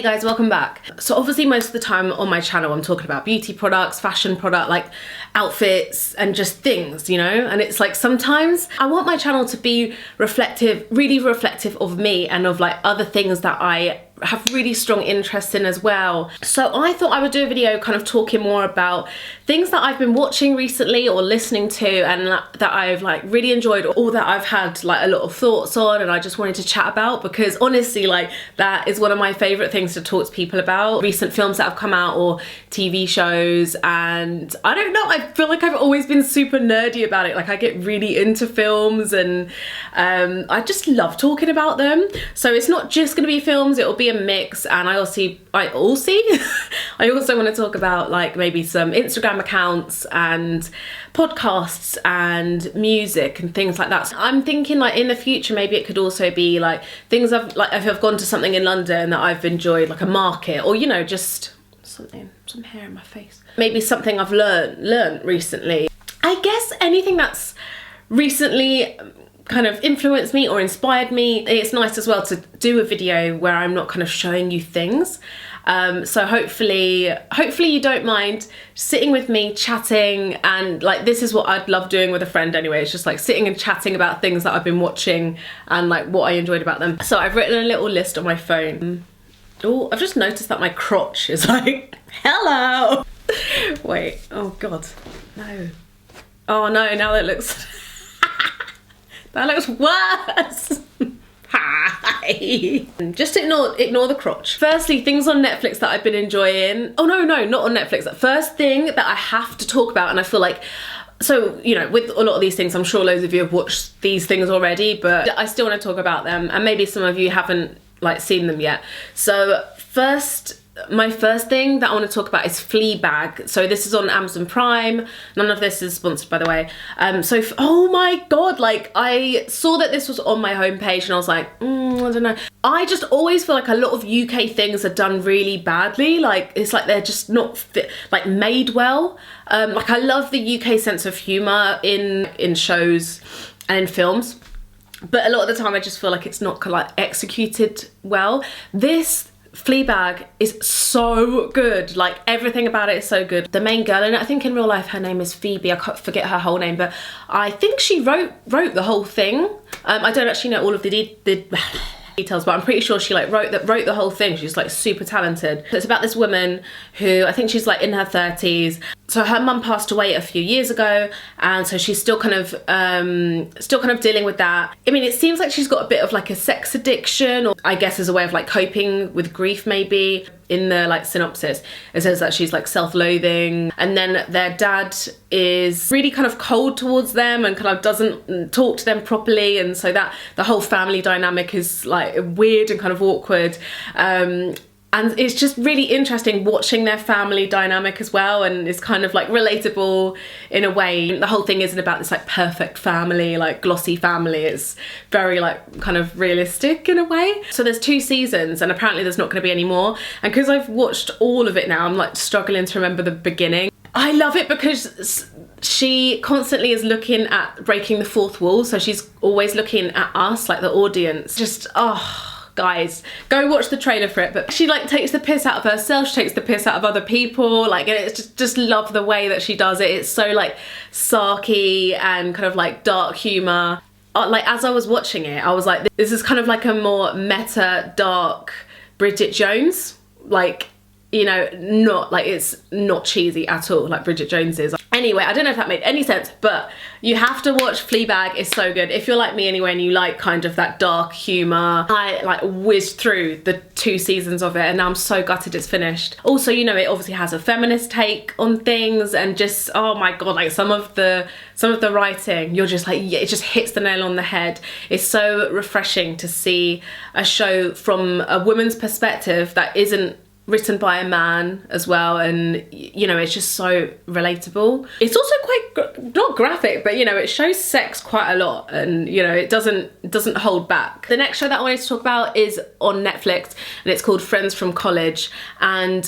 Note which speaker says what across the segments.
Speaker 1: Hey guys, welcome back. So obviously most of the time on my channel I'm talking about beauty products, fashion product, like outfits and just things, you know? And it's like sometimes I want my channel to be reflective, really reflective of me and of like other things that I have really strong interest in as well. So I thought I would do a video kind of talking more about things that I've been watching recently or listening to and that I've like really enjoyed or that I've had like a lot of thoughts on and I just wanted to chat about, because honestly like that is one of my favorite things to talk to people about. Recent films that have come out or TV shows, and I don't know, I feel like I've always been super nerdy about it. Like I get really into films and I just love talking about them. So it's not just gonna be films, it'll be a mix. And I also want to talk about like maybe some Instagram accounts and podcasts and music and things like that. So I'm thinking like in the future maybe it could also be like things if I've gone to something in London that I've enjoyed, like a market, or you know, just some hair in my face, maybe something I've learned recently. I guess anything that's recently kind of influenced me or inspired me. It's nice as well to do a video where I'm not kind of showing you things. So hopefully you don't mind sitting with me chatting, and like this is what I'd love doing with a friend anyway. It's just like sitting and chatting about things that I've been watching and like what I enjoyed about them. So I've written a little list on my phone. Oh, I've just noticed that my crotch is like, hello. Wait, oh God, no. Oh no, now that looks, that looks worse. Hi. Just ignore the crotch. Firstly, things on Netflix that I've been enjoying. Oh no, not on Netflix. The first thing that I have to talk about, and I feel like, so, you know, with a lot of these things, I'm sure loads of you have watched these things already, but I still want to talk about them, and maybe some of you haven't like seen them yet. So my first thing that I want to talk about is Fleabag. So this is on Amazon Prime. None of this is sponsored, by the way. Oh my God, like I saw that this was on my homepage and I was like, I don't know. I just always feel like a lot of UK things are done really badly. Like it's like they're just not like made well. Like I love the UK sense of humour in shows and in films, but a lot of the time I just feel like it's not like executed well. This Fleabag is so good, like everything about it is so good. The main girl in it, I think in real life her name is Phoebe, I can't forget her whole name, but I think she wrote the whole thing. I don't actually know all of the details, but I'm pretty sure she like wrote the whole thing. She's like super talented. It's about this woman who I think she's like in her 30s. So her mum passed away a few years ago, and so she's still kind of dealing with that. I mean, it seems like she's got a bit of like a sex addiction, or I guess as a way of like coping with grief maybe. In the like synopsis, it says that she's like self-loathing, and then their dad is really kind of cold towards them and kind of doesn't talk to them properly, and so that the whole family dynamic is like weird and kind of awkward. And it's just really interesting watching their family dynamic as well, and it's kind of like relatable in a way. The whole thing isn't about this like perfect family, like glossy family. It's very like kind of realistic in a way. So there's 2 seasons and apparently there's not going to be any more. And because I've watched all of it now, I'm like struggling to remember the beginning. I love it because she constantly is looking at breaking the fourth wall. So she's always looking at us, like the audience. Just, oh. Guys, go watch the trailer for it. But she like takes the piss out of herself, she takes the piss out of other people, like, and it's just love the way that she does it. It's so like sarky and kind of like dark humor. Like as I was watching it, I was like, this is kind of like a more meta dark Bridget Jones, like, you know, not like, it's not cheesy at all like Bridget Jones is. Anyway, I don't know if that made any sense, but you have to watch Fleabag. It's so good. If you're like me anyway and you like kind of that dark humour, I like whizzed through the 2 seasons of it and now I'm so gutted it's finished. Also, you know, it obviously has a feminist take on things, and just, oh my God, like some of the writing, you're just like, yeah, it just hits the nail on the head. It's so refreshing to see a show from a woman's perspective that isn't written by a man as well, and you know, it's just so relatable. It's also quite not graphic, but you know, it shows sex quite a lot, and you know, it doesn't hold back. The next show that I wanted to talk about is on Netflix, and it's called Friends from College. And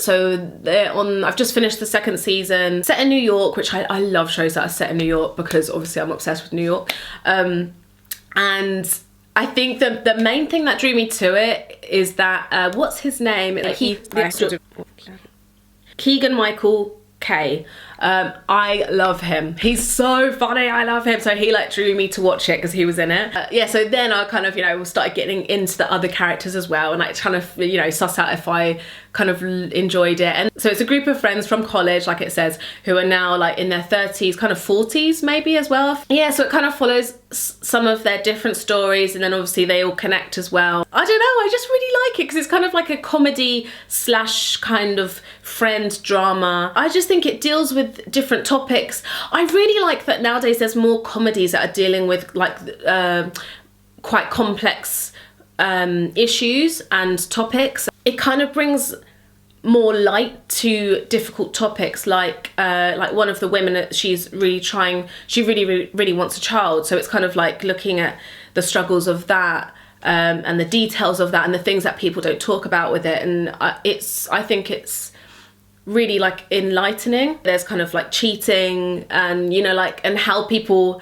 Speaker 1: so they're on, I've just finished the 2nd season, set in New York, which I love shows that are set in New York because obviously I'm obsessed with New York. And I think the main thing that drew me to it is that, what's his name? Keegan-Michael Kay. I love him. He's so funny. I love him. So he like drew me to watch it because he was in it. Yeah, so then I kind of, you know, started getting into the other characters as well, and like kind of, you know, suss out if I kind of enjoyed it. And so it's a group of friends from college, like it says, who are now like in their 30s, kind of 40s maybe as well. Yeah, so it kind of follows some of their different stories, and then obviously they all connect as well. I don't know, I just really like it because it's kind of like a comedy slash kind of friend drama. I just think it deals with different topics. I really like that nowadays there's more comedies that are dealing with like quite complex issues and topics. It kind of brings more light to difficult topics, like one of the women, she's really trying, she really wants a child, so it's kind of like looking at the struggles of that, and the details of that, and the things that people don't talk about with it. And I think it's really like enlightening. There's kind of like cheating, and you know, like, and how people,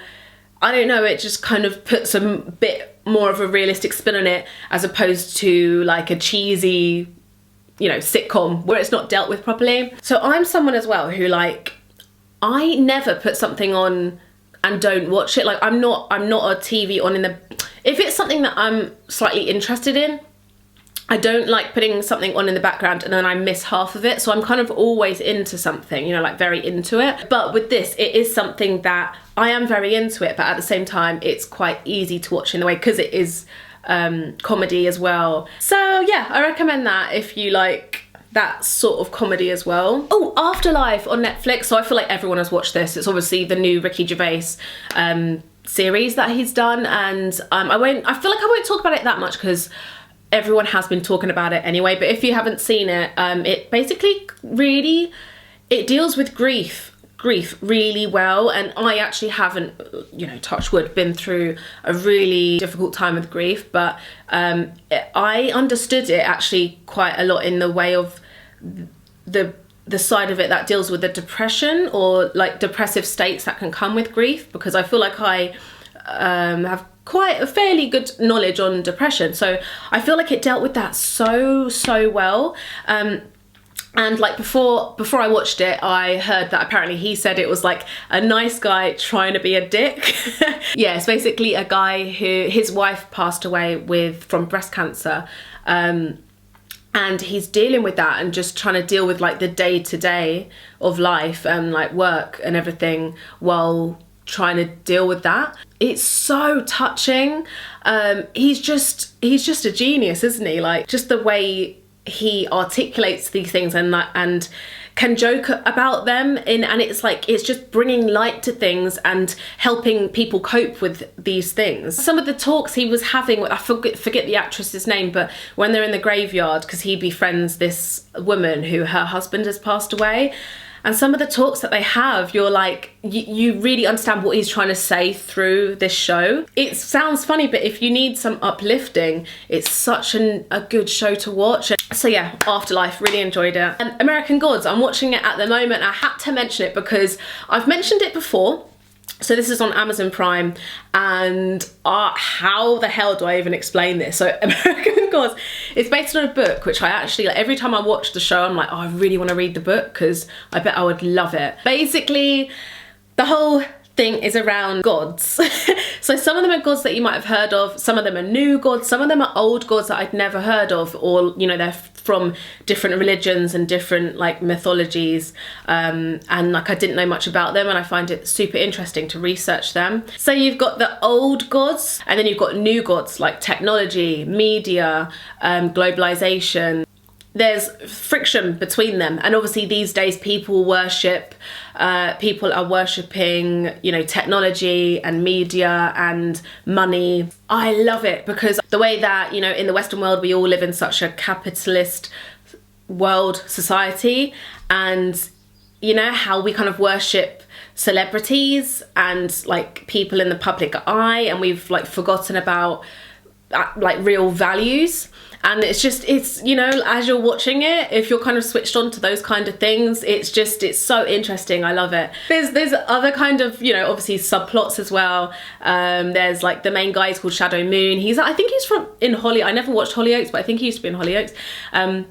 Speaker 1: I don't know, it just kind of puts a bit more of a realistic spin on it, as opposed to like a cheesy, you know, sitcom where it's not dealt with properly. So I'm someone as well who, like, I never put something on and don't watch it. Like, I'm not a TV on in the, if it's something that I'm slightly interested in, I don't like putting something on in the background and then I miss half of it. So I'm kind of always into something, you know, like very into it. But with this, it is something that I am very into it, but at the same time, it's quite easy to watch in the way, because it is comedy as well. So yeah, I recommend that if you like that sort of comedy as well. Oh, Afterlife on Netflix. So I feel like everyone has watched this. It's obviously the new Ricky Gervais series that he's done, and I feel like I won't talk about it that much because everyone has been talking about it anyway. But if you haven't seen it, it basically really, it deals with grief really well. And I actually haven't, you know, touch wood, been through a really difficult time with grief, but I understood it actually quite a lot in the way of the side of it that deals with the depression, or like depressive states that can come with grief, because I feel like I have quite a fairly good knowledge on depression, so I feel like it dealt with that so well. And like before I watched it, I heard that apparently he said it was like a nice guy trying to be a dick. Yeah, it's basically a guy who, his wife passed away from breast cancer, and he's dealing with that and just trying to deal with like the day-to-day of life and like work and everything while trying to deal with that. It's so touching. He's just a genius, isn't he? Like, just the way he articulates these things and can joke about them and it's like, it's just bringing light to things and helping people cope with these things. Some of the talks he was having, I forget the actress's name, but when they're in the graveyard, because he befriends this woman who her husband has passed away, and some of the talks that they have, you're like, you really understand what he's trying to say through this show. It sounds funny, but if you need some uplifting, it's such a good show to watch. So yeah, Afterlife, really enjoyed it. And American Gods, I'm watching it at the moment. I had to mention it because I've mentioned it before. So this is on Amazon Prime, and how the hell do I even explain this? So American Gods, it's based on a book, which I actually, like, every time I watch the show, I'm like, oh, I really want to read the book because I bet I would love it. Basically, the whole thing is around gods. So some of them are gods that you might have heard of, some of them are new gods, some of them are old gods that I'd never heard of, or, you know, they're from different religions and different like mythologies, and like I didn't know much about them, and I find it super interesting to research them. So you've got the old gods, and then you've got new gods like technology, media, globalization. There's friction between them, and obviously these days people are worshipping, you know, technology and media and money. I love it because the way that, you know, in the Western world we all live in such a capitalist world society, and you know how we kind of worship celebrities and like people in the public eye, and we've like forgotten about like real values. And it's you know, as you're watching it, if you're kind of switched on to those kind of things, it's so interesting. I love it. There's other kind of, you know, obviously subplots as well. There's like the main guy is called Shadow Moon. I think he's in Holly. I never watched Hollyoaks, but I think he used to be in Hollyoaks. And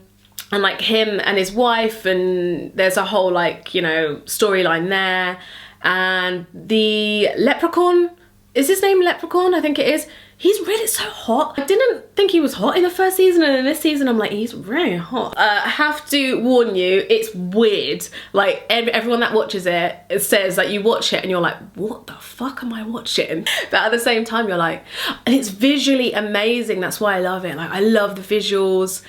Speaker 1: like him and his wife, and there's a whole like, you know, storyline there. And the leprechaun, is his name Leprechaun? I think it is. He's really so hot. I didn't think he was hot in the first season, and in this season I'm like, he's really hot. I have to warn you, it's weird. Like everyone that watches it says that you watch it and you're like, what the fuck am I watching? But at the same time you're like, and it's visually amazing. That's why I love it. Like I love the visuals.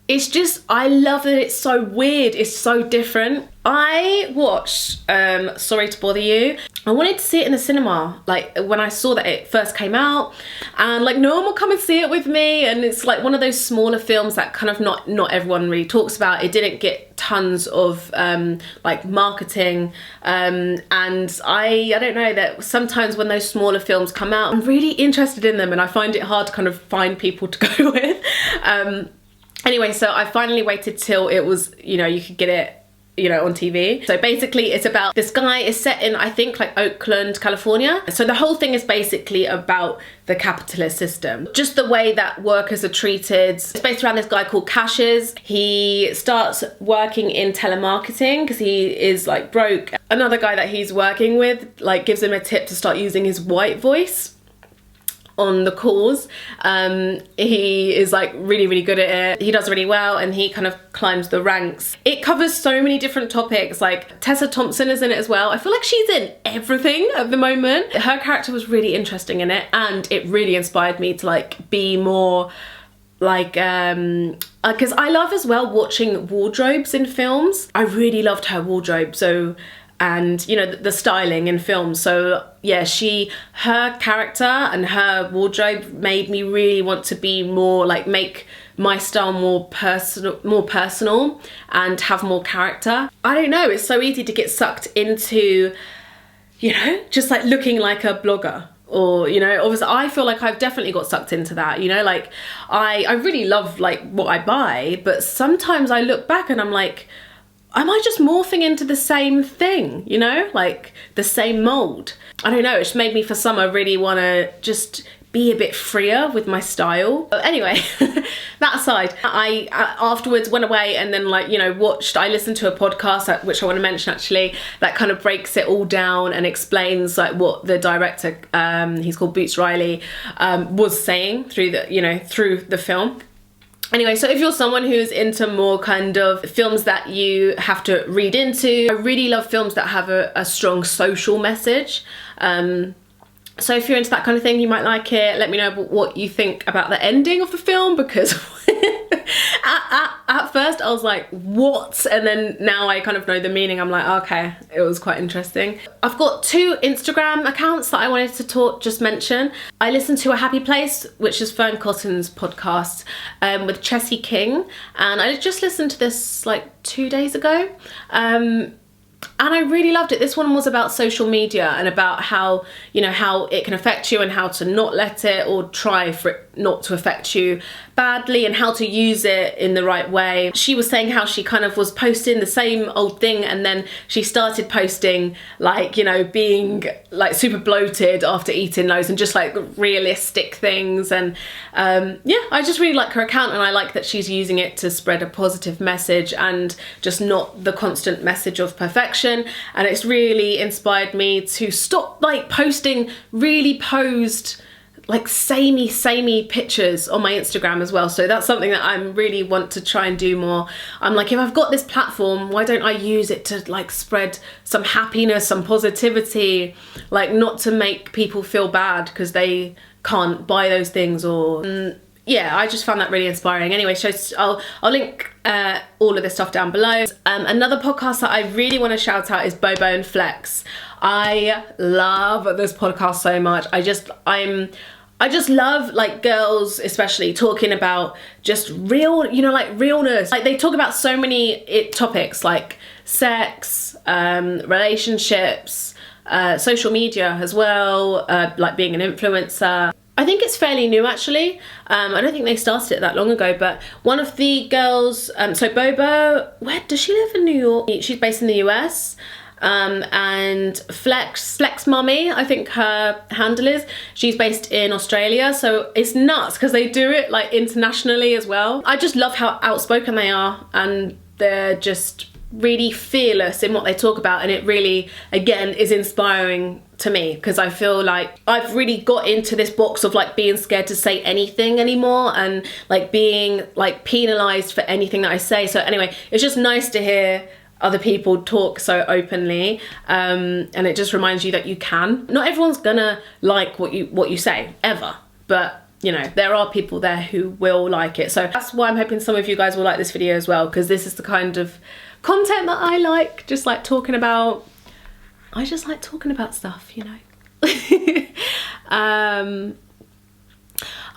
Speaker 1: It's just, I love that it's so weird, it's so different. I watched Sorry to Bother You. I wanted to see it in the cinema, like when I saw that it first came out, and like no one will come and see it with me, and it's like one of those smaller films that kind of not everyone really talks about. It didn't get tons of like marketing, and I don't know, that sometimes when those smaller films come out, I'm really interested in them and I find it hard to kind of find people to go with. Anyway, so I finally waited till it was, you know, you could get it, you know, on TV. So basically it's about, this guy is set in, I think, like Oakland, California. So the whole thing is basically about the capitalist system, just the way that workers are treated. It's based around this guy called Cassius. He starts working in telemarketing because he is like broke. Another guy that he's working with like gives him a tip to start using his white voice on the calls. He is like really good at it. He does really well and he kind of climbs the ranks. It covers so many different topics. Like Tessa Thompson is in it as well. I feel like she's in everything at the moment. Her character was really interesting in it, and it really inspired me to like be more like because I love as well watching wardrobes in films. I really loved her wardrobe, so, and you know, the styling in films. So yeah, her character and her wardrobe made me really want to be more like, make my style more personal and have more character. I don't know, it's so easy to get sucked into, you know, just like looking like a blogger. Or, you know, obviously I feel like I've definitely got sucked into that, you know, like I really love like what I buy, but sometimes I look back and I'm like, am I just morphing into the same thing, you know, like the same mold? I don't know, it just made me for summer really want to just be a bit freer with my style. But anyway, that aside, I afterwards went away and then like, you know, I listened to a podcast, which I want to mention actually, that kind of breaks it all down and explains like what the director, he's called Boots Riley, was saying through the film. Anyway, so if you're someone who's into more kind of films that you have to read into, I really love films that have a strong social message. So if you're into that kind of thing, you might like it. Let me know what you think about the ending of the film, because at first I was like, what? And then now I kind of know the meaning. I'm like, okay, it was quite interesting. I've got 2 Instagram accounts that I wanted to just mention. I listened to A Happy Place, which is Fern Cotton's podcast, with Chessie King. And I just listened to this like 2 days ago. And I really loved it. This one was about social media and about how, you know, how it can affect you and how to not let it, or try for it not to affect you badly, and how to use it in the right way. She was saying how she kind of was posting the same old thing, and then she started posting like, you know, being like super bloated after eating loads and just like realistic things. And yeah, I just really like her account, and I like that she's using it to spread a positive message and just not the constant message of perfection. And it's really inspired me to stop like posting really posed like samey pictures on my Instagram as well. So that's something that I really want to try and do more. I'm like, if I've got this platform, why don't I use it to like spread some happiness, some positivity, like not to make people feel bad because they can't buy those things, or yeah, I just found that really inspiring. Anyway, so I'll link all of this stuff down below. Another podcast that I really want to shout out is Bobo and Flex. I love this podcast so much. I just love like girls especially talking about just real, you know, like realness. Like they talk about so many topics like sex, relationships, social media as well, like being an influencer. I think it's fairly new actually. I don't think they started it that long ago, but one of the girls, so Bobo, where does she live in New York? She's based in the US. And Flex Mummy, I think her handle is, she's based in Australia. So it's nuts because they do it like internationally as well. I just love how outspoken they are, and they're just really fearless in what they talk about, and it really, again, is inspiring to me, because I feel like I've really got into this box of like being scared to say anything anymore, and like being like penalized for anything that I say. So anyway, it's just nice to hear other people talk so openly, and it just reminds you that you can. Not everyone's gonna like what you say ever, but you know, there are people there who will like it. So that's why I'm hoping some of you guys will like this video as well, because this is the kind of content that I like, just like talking about. I just like talking about stuff, you know.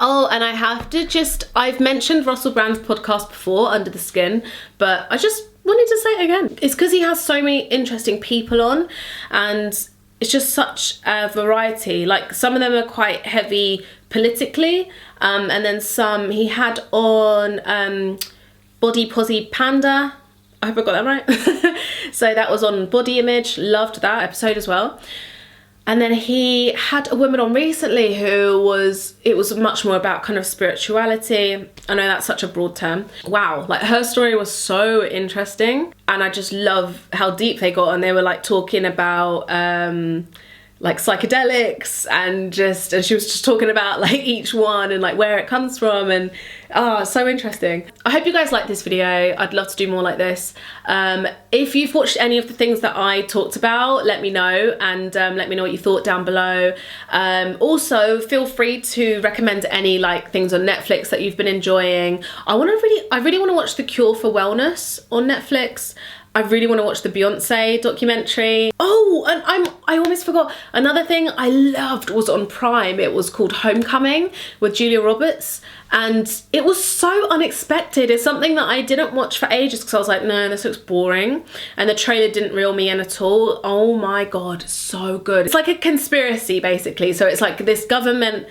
Speaker 1: Oh, and I have to I've mentioned Russell Brand's podcast before, Under the Skin, but I just wanted to say it again. It's because he has so many interesting people on, and it's just such a variety. Like, some of them are quite heavy politically, and then some he had on Body Posy Panda. I hope I got that right. So that was on body image. Loved that episode as well. And then he had a woman on recently it was much more about kind of spirituality. I know that's such a broad term. Wow, like her story was so interesting, and I just love how deep they got, and they were like talking about like psychedelics, and she was just talking about like each one and like where it comes from, and so interesting. I hope you guys like this video. I'd love to do more like this. If you've watched any of the things that I talked about, let me know, and let me know what you thought down below. Also, feel free to recommend any like things on Netflix that you've been enjoying. I really want to watch The Cure for Wellness on Netflix. I really want to watch the Beyonce documentary. Oh, and I almost forgot. Another thing I loved was on Prime. It was called Homecoming with Julia Roberts. And it was so unexpected. It's something that I didn't watch for ages because I was like, no, this looks boring. And the trailer didn't reel me in at all. Oh my God, so good. It's like a conspiracy, basically. So it's like this government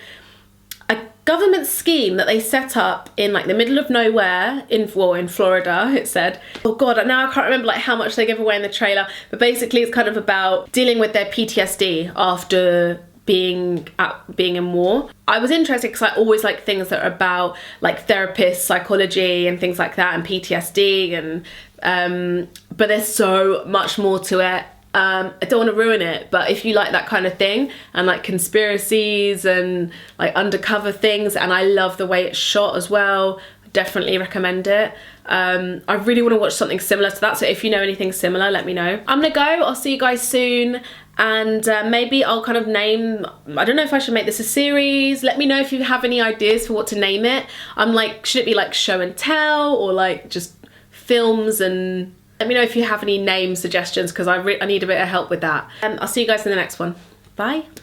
Speaker 1: scheme that they set up in like the middle of nowhere in Florida, it said. Oh God, now I can't remember like how much they give away in the trailer, but basically it's kind of about dealing with their PTSD after being in war. I was interested because I always like things that are about like therapists, psychology and things like that, and PTSD, and but there's so much more to it. I don't want to ruin it, but if you like that kind of thing and like conspiracies and like undercover things, and I love the way it's shot as well, definitely recommend it. I really want to watch something similar to that, so if you know anything similar, let me know. I'm gonna go. I'll see you guys soon, and maybe I'll kind of name, I don't know if I should make this a series. Let me know if you have any ideas for what to name it. I'm like, should it be like show and tell, or like just films? And let me know if you have any name suggestions, because I need a bit of help with that. I'll see you guys in the next one. Bye.